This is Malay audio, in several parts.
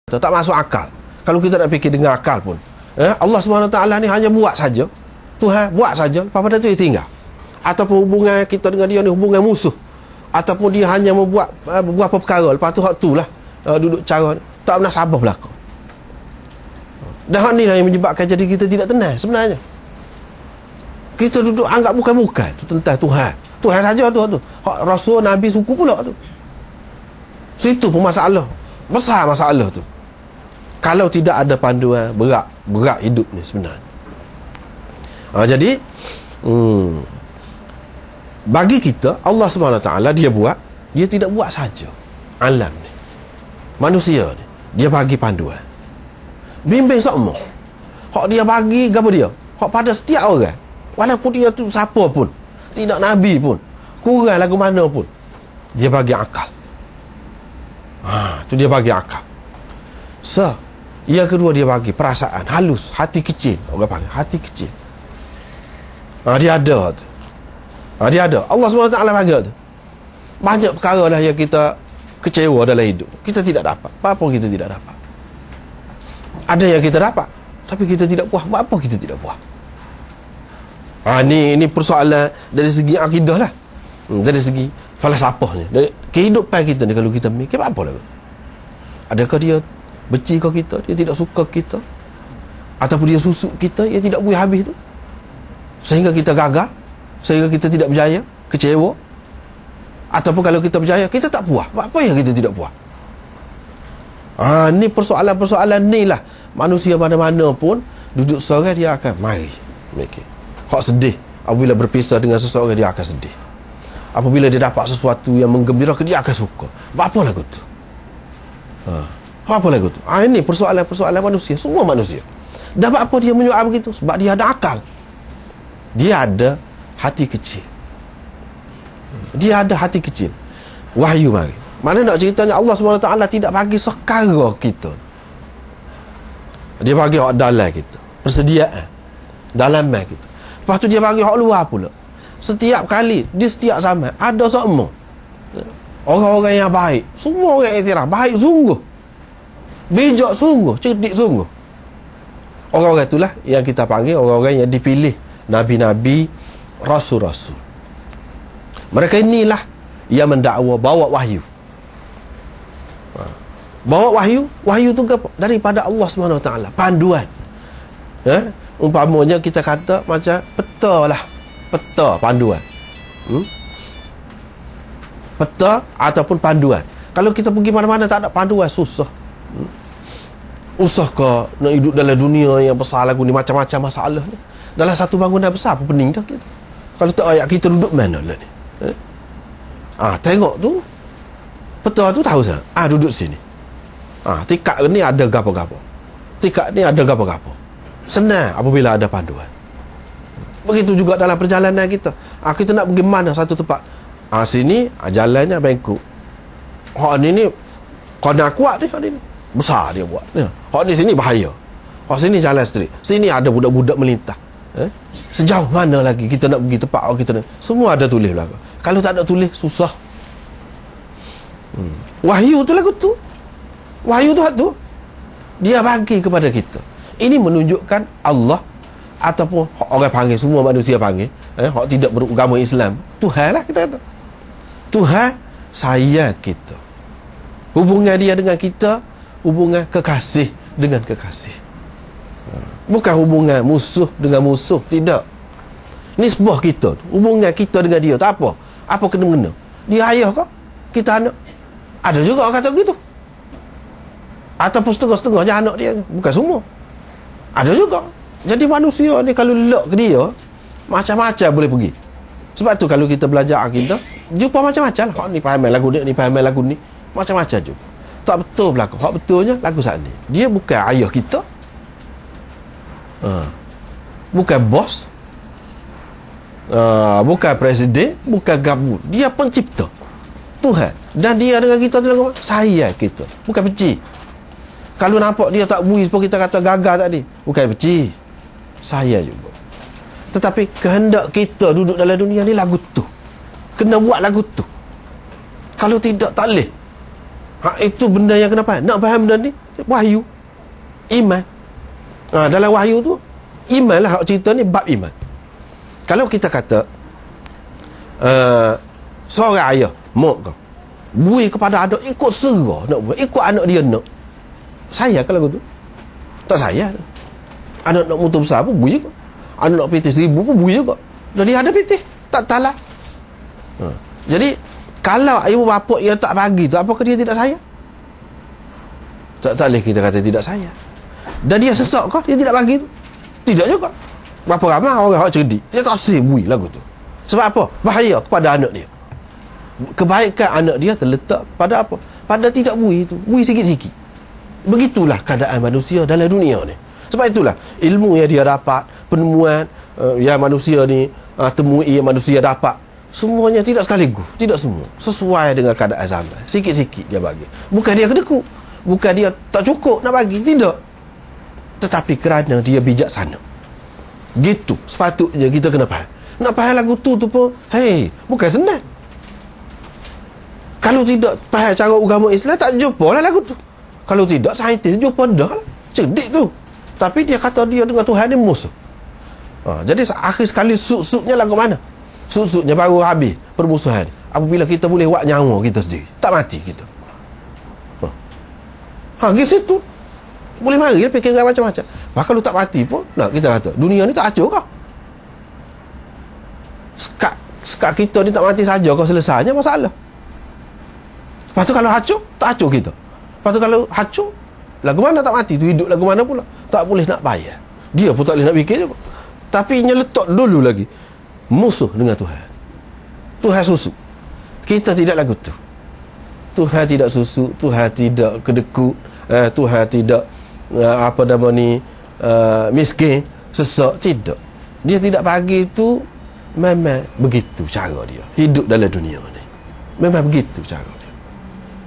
Tak masuk akal. Kalau kita nak fikir dengan akal pun, Allah SWT ni hanya buat saja. Tuhan buat saja, lepas pada tu dia tinggal. Ataupun hubungan kita dengan dia ni hubungan musuh. Ataupun dia hanya membuat beberapa perkara, lepas tu hak tu lah duduk cara tak pernah sabar berlaku. Dan hak ni lah yang menyebabkan jadi kita tidak tenang sebenarnya. Kita duduk anggap bukan-bukan tu tentang Tuhan. Tuhan saja tu. Hak Rasul, Nabi, suku pula tu. Situ pun masalah. Besar masalah tu. Kalau tidak ada panduan, berat hidup ni sebenarnya. Jadi bagi kita, Allah SWT dia buat, dia tidak buat saja alam ni, manusia ni, dia bagi panduan, bimbing semua. Hak dia bagi apa dia? Hak pada setiap orang, walaupun dia tu siapa pun, tidak Nabi pun, kurang lagu mana pun, dia bagi akal. Tu dia bagi akal. Yang kedua dia bagi perasaan halus, hati kecil. Orang panggil hati kecil. Dia ada tu. Dia ada. Allah SWT bagi tu. Banyak perkara lah yang kita kecewa dalam hidup. Kita tidak dapat. Apa kita tidak dapat? Ada yang kita dapat, tapi kita tidak puas. Apa kita tidak puas? Ni persoalan dari segi akidah lah. Dari segi falsafahnya. Dari kehidupan kita ni, kalau kita mikir apa lah? Adakah dia benci kau kita, dia tidak suka kita, ataupun dia susuk kita, dia tidak boleh habis tu, sehingga kita gagal, sehingga kita tidak berjaya, kecewa, ataupun kalau kita berjaya kita tak puas. Apa yang kita tidak puas? Ni persoalan-persoalan ni lah manusia mana-mana pun duduk seorang dia akan mari mikir. Hak sedih apabila berpisah dengan seseorang, dia akan sedih. Apabila dia dapat sesuatu yang menggembirakan, dia akan suka. Apa lagu tu? Apa lagu tu? Ini persoalan-persoalan manusia, semua manusia. Dan apa dia menyuap begitu? Sebab dia ada akal. Dia ada hati kecil. Dia ada hati kecil. Wahyu mari. Mana nak ceritanya Allah SWT tidak bagi sekara kita. Dia bagi hak dalam kita, persediaan dalaman kita. Lepas tu dia bagi hak luar pula. Setiap kali, di setiap zaman ada semua orang-orang yang baik. Semua orang iktiraf baik sungguh, bijak sungguh, cerdik sungguh. Orang-orang itulah yang kita panggil orang-orang yang dipilih, nabi-nabi, rasul-rasul. Mereka inilah yang mendakwa bawa wahyu. Bawa wahyu tu apa? Daripada Allah SWT, panduan. Umpamanya kita kata macam peta lah, peta panduan. Peta ataupun panduan. Kalau kita pergi mana-mana tak ada panduan, susah. Usah ke nak hidup dalam dunia yang besar lagu ni, macam-macam masalah ni. Dalam satu bangunan besar apa pening dah kita. Kalau tak ayat kita duduk mana lah ni? Tengok tu peta tu tahu sah. Duduk sini. Tikak ni ada gapo-gapo. Tikak ni ada gapo-gapo. Senang apabila ada panduan. Begitu juga dalam perjalanan kita. Kita nak pergi mana satu tempat. Sini jalannya bengkok. Hak ni kena kuat dia, hak ni besar dia buat. Hak ni sini bahaya. Hak sini jalan straight. Sini ada budak-budak melintah. Sejauh mana lagi kita nak pergi tempat kita ni? Semua ada tulis belakang. Kalau tak ada tulis, susah. Wahyu tu lagu tu. Wahyu tu dia bagi kepada kita. Ini menunjukkan Allah, ataupun orang panggil, semua manusia panggil, hak tidak beragama Islam, Tuhan lah kita kata. Tuhan sayang kita. Hubungan dia dengan kita, hubungan kekasih dengan kekasih. Bukan hubungan musuh dengan musuh, tidak. Nisbah kita, hubungan kita dengan dia, tak apa. Apa kena-kena? Dia ayah kah? Kita anak? Ada juga orang kata begitu. Ataupun setengah-setengahnya anak dia, bukan semua. Ada juga. Jadi manusia ni kalau lelak ke dia, macam-macam boleh pergi. Sebab tu kalau kita belajar akidah, jumpa macam-macam lah. Hak ni faham lagu ni faham lagu ni, macam-macam jumpa. Tak betul berlaku. Hak betulnya lagu saat ni. Dia bukan ayah kita, bukan bos, bukan presiden, bukan gabung. Dia pencipta, Tuhan. Dan dia dengan kita tu sayang kita, bukan benci. Kalau nampak dia tak bui sebab kita kata gagal tadi, bukan benci, sayang juga. Tetapi kehendak kita duduk dalam dunia ni lagu tu, kena buat lagu tu. Kalau tidak, tak boleh. Itu benda yang kenapa? Nak faham benda ni, Wahyu. Iman. Dalam wahyu tu, iman lah hak cerita ni, bab iman. Kalau kita kata seorang ayah mak kau bui kepada anak ikut serah nak buat, ikut anak dia nak, saya kalau tu tak saya. Anak nak motor besar pun bui juga, anak nak PT 1000 pun bui juga. Jadi ada PT tak talah. Jadi kalau ibu bapa yang tak bagi tu, apakah dia tidak sayang? Tak boleh kita kata tidak sayang. Dan dia sesak kau, dia tidak bagi tu? Tidak juga. Berapa ramai orang cerdik, dia tak sibui lagu tu. Sebab apa? Bahaya kepada anak dia. Kebaikan anak dia terletak pada apa? Pada tidak bui tu. Bui sikit-sikit. Begitulah keadaan manusia dalam dunia ni. Sebab itulah ilmu yang dia dapat, penemuan yang manusia ni temui, yang manusia dapat, semuanya tidak sekaligus, tidak semua sesuai dengan keadaan zaman. Sikit-sikit dia bagi. Bukan dia kedekut, bukan dia tak cukup nak bagi, tidak. Tetapi kerana dia bijaksana. Gitu sepatutnya kita kena faham. Nak faham lagu tu pun, bukan senang. Kalau tidak faham cara agama Islam, tak jumpa lah lagu tu. Kalau tidak, saintis jumpa dah lah. Cerdik tu. Tapi dia kata dia dengan Tuhan ni musuh. Jadi akhir sekali suk-suknya lagu mana? Suk-suknya baru habis permusuhan. Apabila kita boleh buat nyawa kita sendiri, tak mati kita. Di situ boleh mari fikir macam-macam. Bahkan kalau tak mati pun, nak kita kata dunia ni tak acur kau. Sekat kita ni tak mati saja kau selesainya masalah. Lepas tu kalau hacur, tak hacur kita. Lepas tu kalau hacur, lagu mana tak mati tu, hidup lagu mana pula, tak boleh nak bayar. Dia pun tak boleh nak fikir juga. Tapi nya letak dulu lagi musuh dengan Tuhan. Tuhan susuk. Kita tidak lagu tu. Tuhan tidak susuk, Tuhan tidak kedekut, Tuhan tidak miskin, sesak, tidak. Dia tidak bagi tu. Memang begitu cara dia hidup dalam dunia ni. Memang begitu cara dia.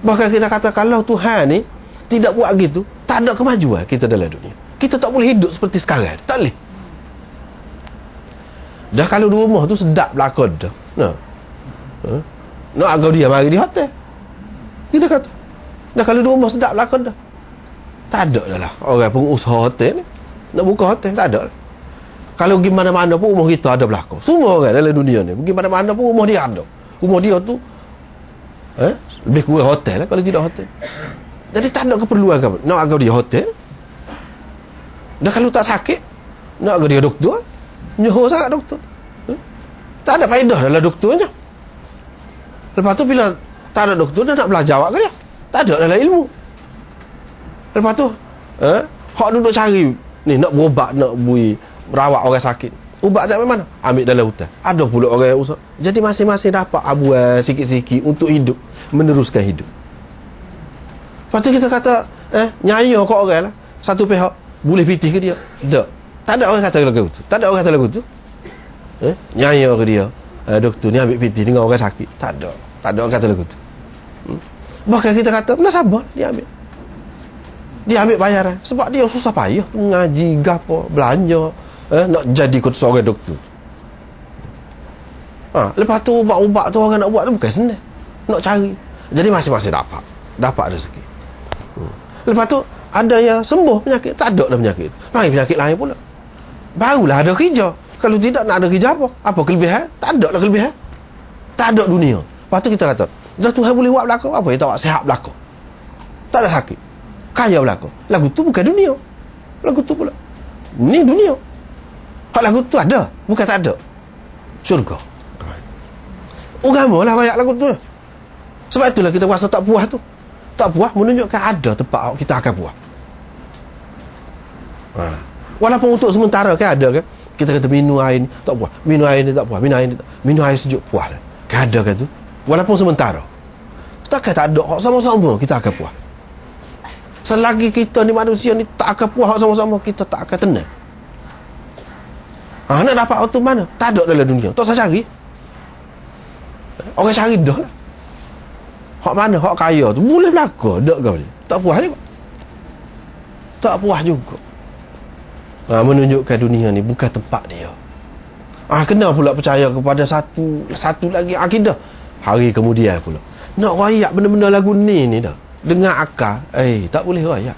Bahkan kita kata kalau Tuhan ni tidak buat gitu, tak ada kemajuan kita dalam dunia. Kita tak boleh hidup seperti sekarang. Tak boleh. Dah kalau di rumah tu sedap belakon dah. Nak agak dia mari di hotel. Kita kata. Dah kalau di rumah sedap belakon dah. Tak ada dah lah orang pengusaha hotel ni nak buka hotel, tak ada lah. Kalau pergi mana-mana pun rumah kita ada belakon. Semua orang dalam dunia ni pergi mana-mana pun rumah dia ada. Rumah dia tu lebih kurang hotel lah kalau tidak hotel. Jadi tak ada keperluan kamu nak agak dia hotel. Dah kalau tak sakit nak agak dia doktor, nyoh sangat doktor. Tak ada faedah dalam doktornya. Lepas tu bila tak ada doktor, dah nak belajar awak ke dia? Tak ada dalam ilmu. Lepas tu hak duduk cari ni nak berubat, nak bui merawat orang sakit. Ubat tak mana? Ambil dalam hutan. Ada pula orang yang usaha. Jadi masing-masing dapat abuan sikit-sikit untuk hidup, meneruskan hidup. Lepas tu kita kata nyaya kau orang lah, satu pihak boleh pitih ke dia? Tak ada orang kata lagu tu. Tak ada orang kata lagu tu. Nyaya ke dia? Doktor ni ambil pitih dengan orang sakit. Tak ada. Tak ada orang kata lagu tu. Bahkan kita kata nasabah dia ambil. Dia ambil bayaran sebab dia susah payah mengaji gapo, belanja, nak jadi seorang doktor. Lepas tu ubat-ubat tu orang nak buat tu bukan senang. Nak cari. Jadi masing-masing dapat rezeki. Lepas tu ada yang sembuh penyakit, tak ada dah penyakit. Mari penyakit lain pula. Barulah ada kerja. Kalau tidak nak ada kerja apa? Apa kelebihan? Tak ada lah kelebihan. Tak ada dunia. Lepas tu kita kata, dah Tuhan boleh buat belakang, apa yang tak buat? Sehat belakang. Tak ada sakit. Kaya belakang. Lagu tu bukan dunia. Lagu tu pula. Ni dunia. Hak lagu tu ada, bukan tak ada. Syurga. Agama lah rakyat lagu tu. Sebab itulah kita rasa tak puas tu. Tak puas menunjukkan ada tempat kita akan puas. Walaupun untuk sementara kan ada kan. Kita kata minum air ni tak puas. Minum air ni tak puas. Minum air sejuk puas lah. Kan ada kan tu. Walaupun sementara. Takkan tak ada. Sama-sama kita akan puas. Selagi kita ni manusia ni tak akan puas sama-sama, kita tak akan tenang. Nak dapat waktu mana? Tak ada dalam dunia. Tak usah cari. Orang cari dah lah. Hak mana? Hak kaya tu boleh berlaku. Tak kau ni. Tak puas juga. Tak puas juga. Menunjukkan dunia ni bukan tempat dia. Kena pula percaya kepada satu lagi akidah. Hari kemudian pula nak rayak benda-benda lagu ni dah dengan akal, tak boleh rayak.